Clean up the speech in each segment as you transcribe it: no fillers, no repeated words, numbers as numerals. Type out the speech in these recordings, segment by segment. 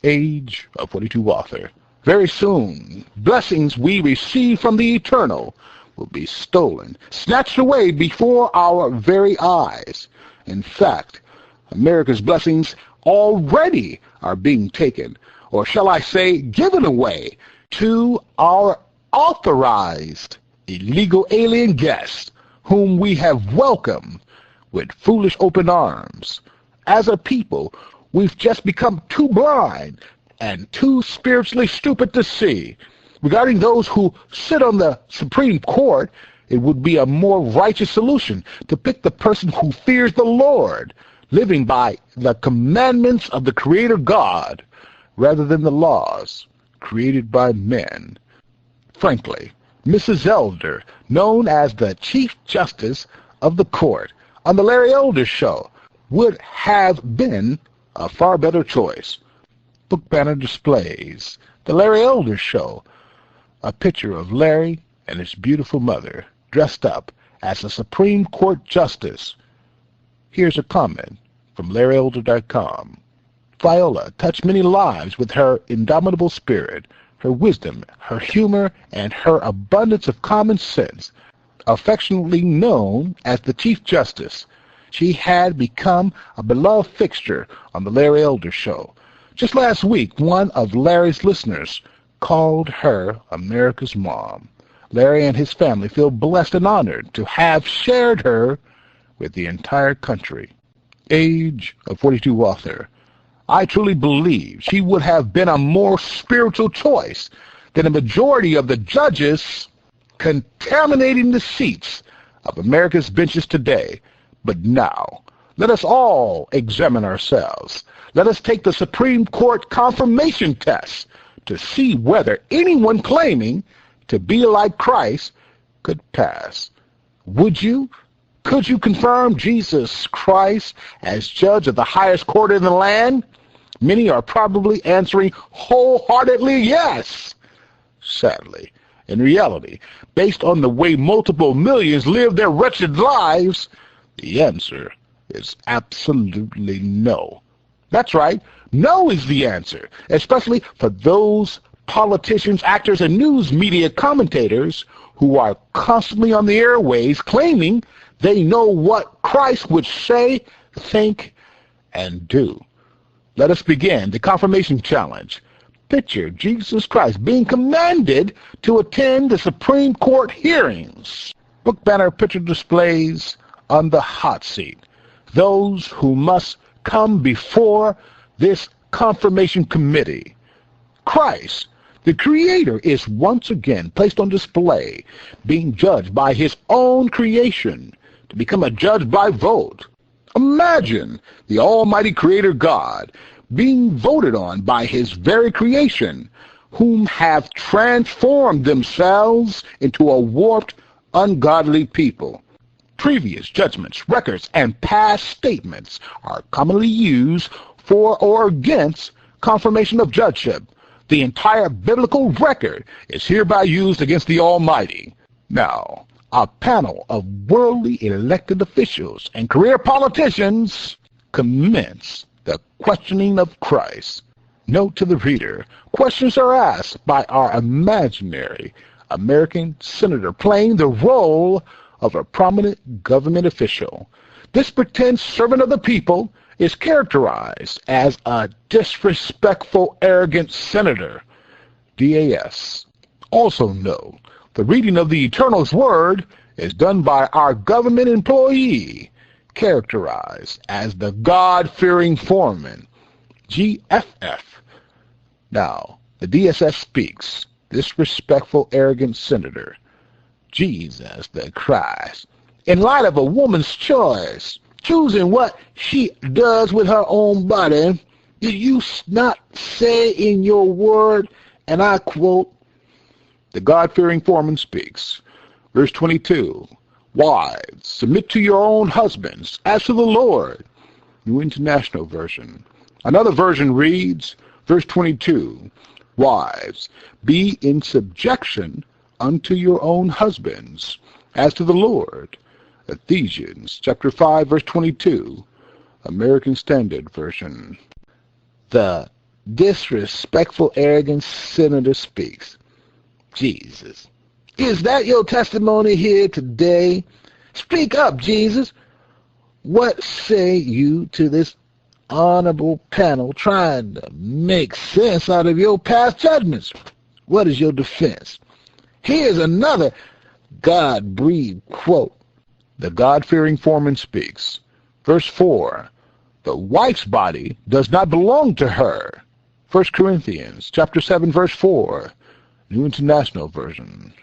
Age of 42 author. Very soon, blessings we receive from the eternal will be stolen, snatched away before our very eyes. In fact, America's blessings already are being taken, or shall I say, given away to our authorized illegal alien guests, whom we have welcomed with foolish open arms. As a people, we've just become too blind and too spiritually stupid to see. Regarding those who sit on the Supreme Court, it would be a more righteous solution to pick the person who fears the Lord, living by the commandments of the Creator God, rather than the laws created by men. Frankly, Mrs. Elder, known as the Chief Justice of the Court on the Larry Elder Show, would have been a far better choice. Book banner displays the Larry Elder Show, a picture of Larry and his beautiful mother dressed up as a Supreme Court Justice. Here's a comment from LarryElder.com. Viola touched many lives with her indomitable spirit, her wisdom, her humor, and her abundance of common sense. Affectionately known as the Chief Justice, she had become a beloved fixture on the Larry Elder Show. Just last week, one of Larry's listeners called her America's mom. Larry and his family feel blessed and honored to have shared her with the entire country. Age of 42 author. I truly believe she would have been a more spiritual choice than a majority of the judges contaminating the seats of America's benches today. But now, let us all examine ourselves. Let us take the Supreme Court confirmation test to see whether anyone claiming to be like Christ could pass. Would you? Could you confirm Jesus Christ as judge of the highest court in the land? Many are probably answering wholeheartedly yes. Sadly, in reality, based on the way multiple millions live their wretched lives, the answer is absolutely no. That's right, no is the answer, especially for those politicians, actors, and news media commentators who are constantly on the airways claiming they know what Christ would say, think, and do. Let us begin the confirmation challenge. Picture Jesus Christ being commanded to attend the Supreme Court hearings. Book banner picture displays on the hot seat those who must come before this confirmation committee. Christ, the Creator, is once again placed on display, being judged by his own creation to become a judge by vote. Imagine the Almighty Creator God being voted on by his very creation, whom have transformed themselves into a warped, ungodly people. Previous judgments, records, and past statements are commonly used for or against confirmation of judgeship. The entire biblical record is hereby used against the Almighty. Now, a panel of worldly elected officials and career politicians commence the questioning of Christ. Note to the reader, questions are asked by our imaginary American senator playing the role of a prominent government official. This pretend servant of the people is characterized as a disrespectful, arrogant senator. DAS. Also note, the reading of the Eternal's Word is done by our government employee, characterized as the God-Fearing Foreman, GFF. Now, the DSS speaks, disrespectful, arrogant senator, Jesus the Christ. In light of a woman's choice, choosing what she does with her own body, did you not say in your word, and I quote, the God-Fearing Foreman speaks, verse 22, Wives, submit to your own husbands, as to the Lord. New International Version. Another version reads, verse 22, Wives, be in subjection unto your own husbands, as to the Lord. Ephesians chapter 5, verse 22, American Standard Version. The disrespectful, arrogant senator speaks. Jesus. Is that your testimony here today? Speak up, Jesus. What say you to this honorable panel trying to make sense out of your past judgments? What is your defense? Here's another God-breathed quote. The God-Fearing Foreman speaks. Verse 4. The wife's body does not belong to her. 1 Corinthians chapter 7, verse 4. New International Version.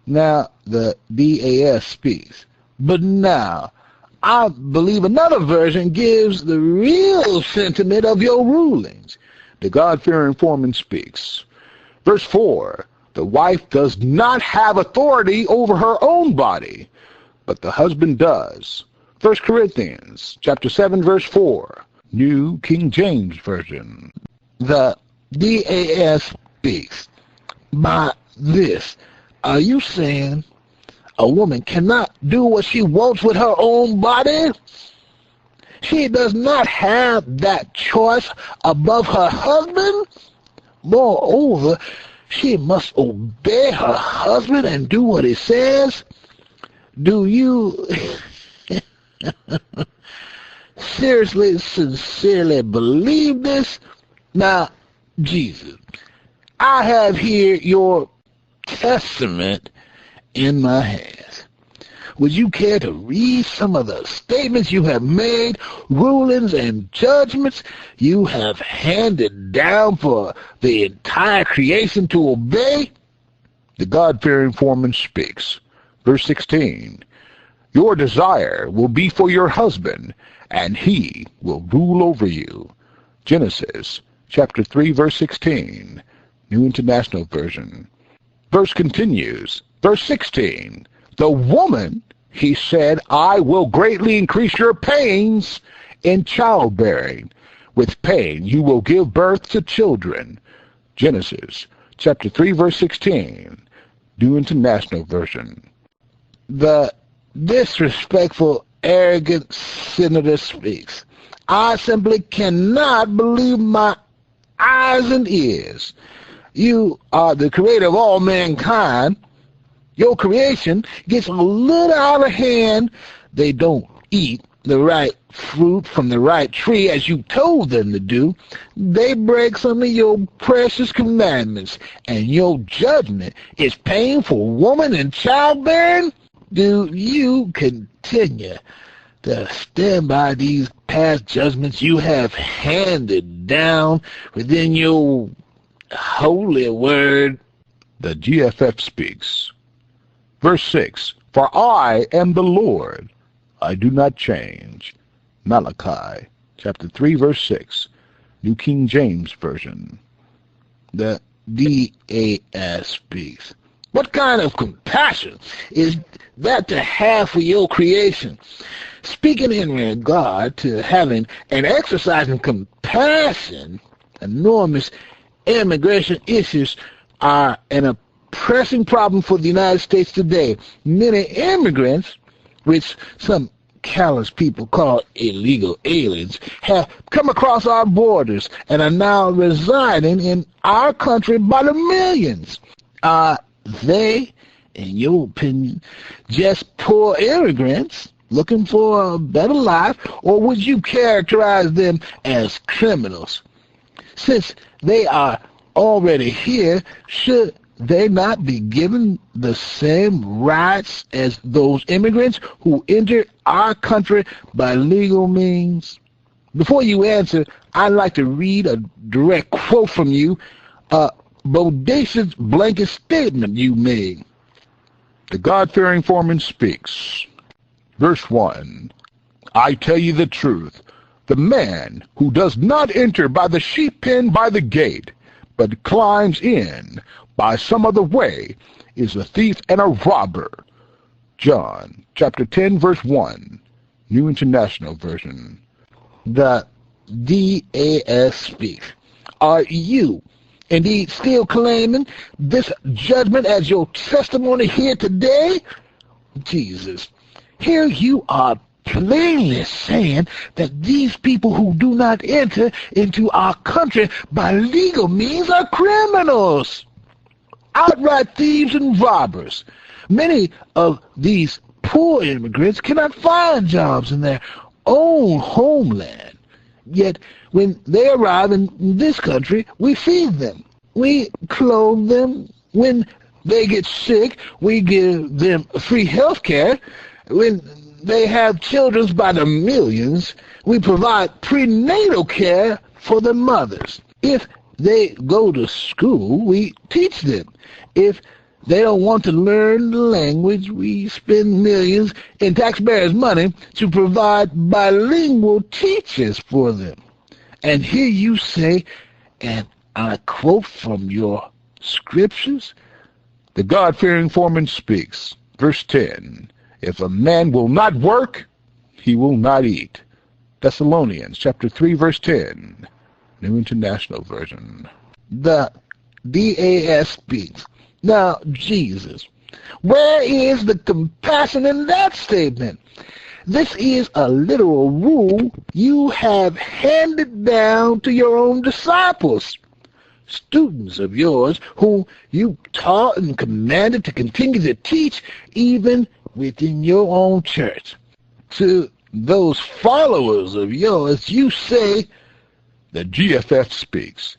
Now the DAS speaks. But now, I believe another version gives the real sentiment of your rulings. The God-Fearing Foreman speaks. Verse 4. The wife does not have authority over her own body, but the husband does. 1 Corinthians chapter 7, verse 4. New King James Version. The DAS speaks. By this, are you saying a woman cannot do what she wants with her own body? She does not have that choice above her husband? Moreover, she must obey her husband and do what he says? Do you seriously, sincerely believe this? Now, Jesus, I have here your testament in my hands. Would you care to read some of the statements you have made, rulings and judgments you have handed down for the entire creation to obey? The God-Fearing Foreman speaks. Verse 16. Your desire will be for your husband, and he will rule over you. Genesis chapter 3, verse 16. New International Version. Verse continues. Verse 16. The woman, he said, I will greatly increase your pains in childbearing. With pain you will give birth to children. Genesis chapter 3, verse 16. New International Version. The disrespectful, arrogant senator speaks. I simply cannot believe my eyes and ears. You are the creator of all mankind. Your creation gets a little out of hand. They don't eat the right fruit from the right tree as you told them to do. They break some of your precious commandments, and your judgment is paying for woman and childbearing? Do you continue to stand by these past judgments you have handed down within your holy word? The GFF speaks. Verse 6. For I am the Lord, I do not change. Malachi chapter 3, verse 6. New King James Version. The DAS speaks. What kind of compassion is that to have for your creation? Speaking in regard to having and exercising compassion, enormous immigration issues are an pressing problem for the United States today. Many immigrants, which some callous people call illegal aliens, have come across our borders and are now residing in our country by the millions. Are they, in your opinion, just poor immigrants looking for a better life, or would you characterize them as criminals? Since they are already here, should they not be given the same rights as those immigrants who entered our country by legal means? Before you answer, I'd like to read a direct quote from you, a bodacious blanket statement you made. The God-Fearing Foreman speaks. Verse 1. I tell you the truth. The man who does not enter by the sheep pen by the gate, but climbs in by some other way, is a thief and a robber. John chapter 10, verse 1. New International Version. The DAS speaks. Are you indeed still claiming this judgment as your testimony here today? Jesus, here you are plainly saying that these people who do not enter into our country by legal means are criminals, outright thieves and robbers. Many of these poor immigrants cannot find jobs in their own homeland. Yet, when they arrive in this country, we feed them. We clothe them. When they get sick, we give them free health care. When they have children by the millions, we provide prenatal care for the mothers. If they go to school, we teach them. If they don't want to learn the language, we spend millions in taxpayers' money to provide bilingual teachers for them. And here you say, and I quote from your scriptures, the God-Fearing Foreman speaks, verse 10, if a man will not work, he will not eat. Thessalonians chapter 3, verse 10, New International Version. The DAS speaks, now, Jesus, where is the compassion in that statement? This is a literal rule you have handed down to your own disciples, students of yours whom you taught and commanded to continue to teach even within your own church. To those followers of yours, you say, the GFF speaks,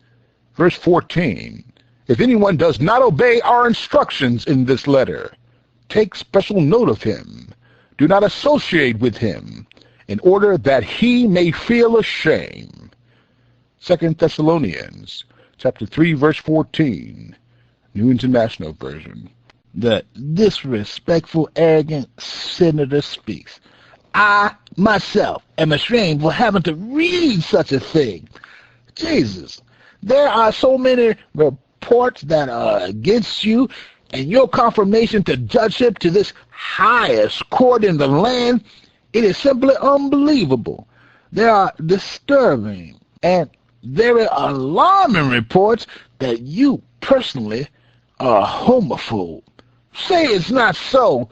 verse 14, if anyone does not obey our instructions in this letter, take special note of him. Do not associate with him, in order that he may feel ashamed. 2 Thessalonians chapter 3, verse 14, New International Version. The disrespectful, arrogant senator speaks. I, myself, am ashamed for having to read such a thing. Jesus, there are so many reports that are against you, and your confirmation to judgeship to this highest court in the land, it is simply unbelievable. There are disturbing and very alarming reports that you personally are a homophobe. Say it's not so.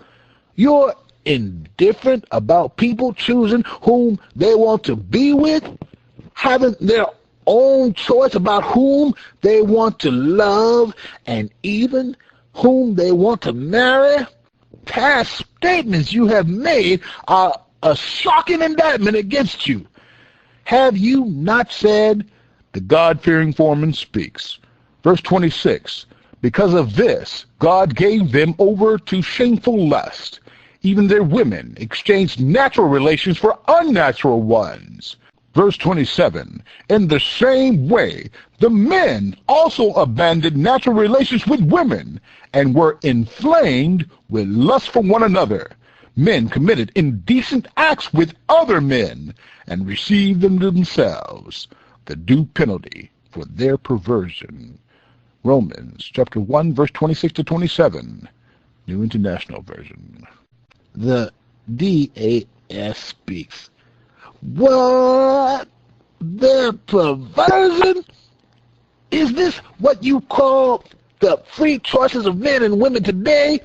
You're indifferent about people choosing whom they want to be with, having their own choice about whom they want to love, and even whom they want to marry. Past statements you have made are a shocking indictment against you. Have you not said, the God-Fearing Foreman speaks, verse 26, because of this, God gave them over to shameful lust. Even their women exchanged natural relations for unnatural ones. Verse 27, in the same way, the men also abandoned natural relations with women and were inflamed with lust for one another. Men committed indecent acts with other men and received them themselves the due penalty for their perversion. Romans chapter 1, verse 26 to 27, New International Version. The DAS speaks. What? Their perversion? Is this what you call the free choices of men and women today?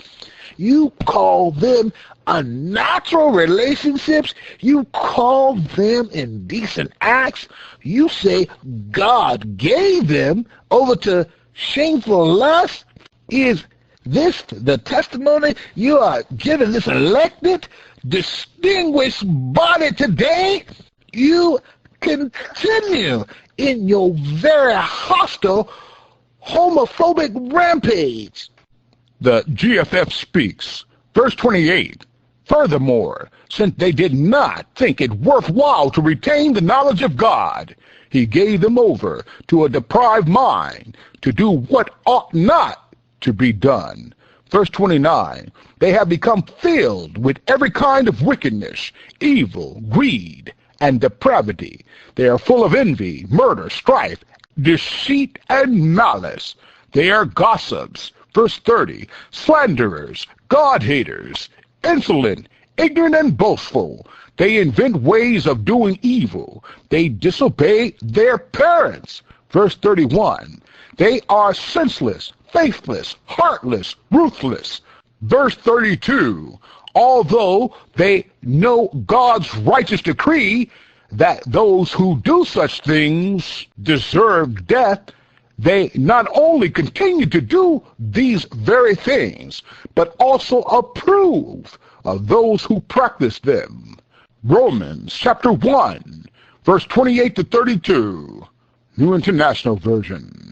You call them unnatural relationships? You call them indecent acts? You say God gave them over to shameful lust? Is this the testimony you are giving this elected, distinguished body today? You continue in your very hostile, homophobic rampage. The GFF speaks, verse 28, furthermore, since they did not think it worthwhile to retain the knowledge of God, he gave them over to a depraved mind to do what ought not to be done. Verse 29, they have become filled with every kind of wickedness, evil, greed, and depravity. They are full of envy, murder, strife, deceit, and malice. They are gossips. Verse 30, slanderers, God-haters, insolent, ignorant, and boastful. They invent ways of doing evil. They disobey their parents. Verse 31, they are senseless, faithless, heartless, ruthless. Verse 32, although they know God's righteous decree that those who do such things deserve death, they not only continue to do these very things, but also approve of those who practice them. Romans chapter 1, verse 28 to 32, New International Version.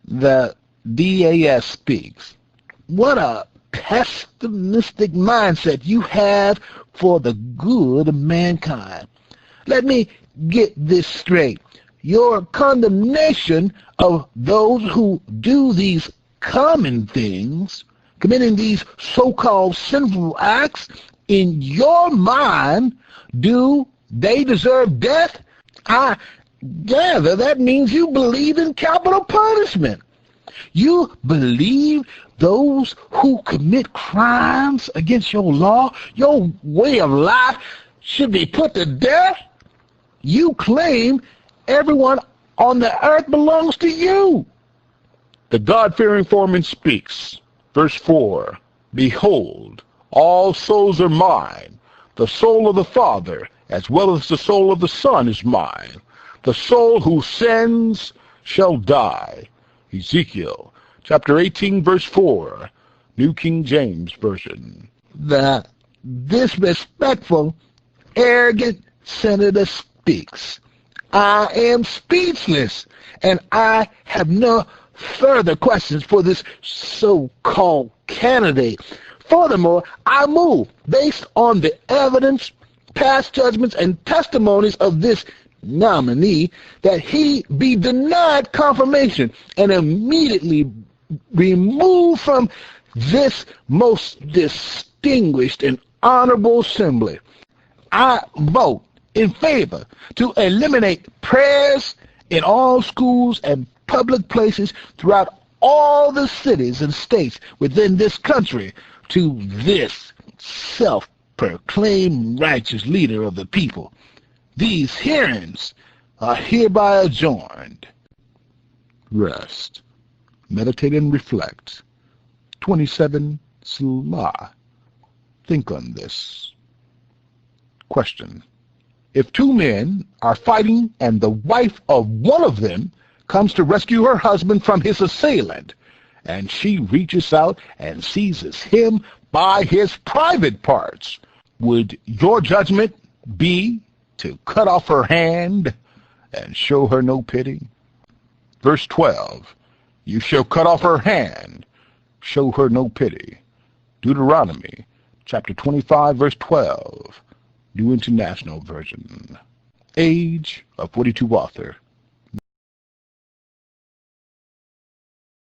The DAS speaks. What a pessimistic mindset you have for the good of mankind. Let me get this straight. Your condemnation of those who do these common things, committing these so-called sinful acts, in your mind, do they deserve death? I gather that means you believe in capital punishment. You believe those who commit crimes against your law, your way of life, should be put to death? You claim everyone on the earth belongs to you. The God-Fearing Foreman speaks. Verse 4, Behold, all souls are mine. The soul of the Father, as well as the soul of the Son, is mine. The soul who sins shall die. Ezekiel chapter 18, verse 4, New King James Version. The disrespectful, arrogant senator speaks. I am speechless, and I have no further questions for this so-called candidate. Furthermore, I move, based on the evidence, past judgments, and testimonies of this nominee, that he be denied confirmation and immediately removed from this most distinguished and honorable assembly. I vote in favor to eliminate prayers in all schools and public places throughout all the cities and states within this country to this self-proclaimed righteous leader of the people. These hearings are hereby adjourned. Rest. Meditate and reflect. 27 Salah. Think on this. Question. If two men are fighting and the wife of one of them comes to rescue her husband from his assailant, and she reaches out and seizes him by his private parts, would your judgment be to cut off her hand and show her no pity? Verse 12, You shall cut off her hand, show her no pity. Deuteronomy chapter 25, verse 12, New International Version. Age of 42 author.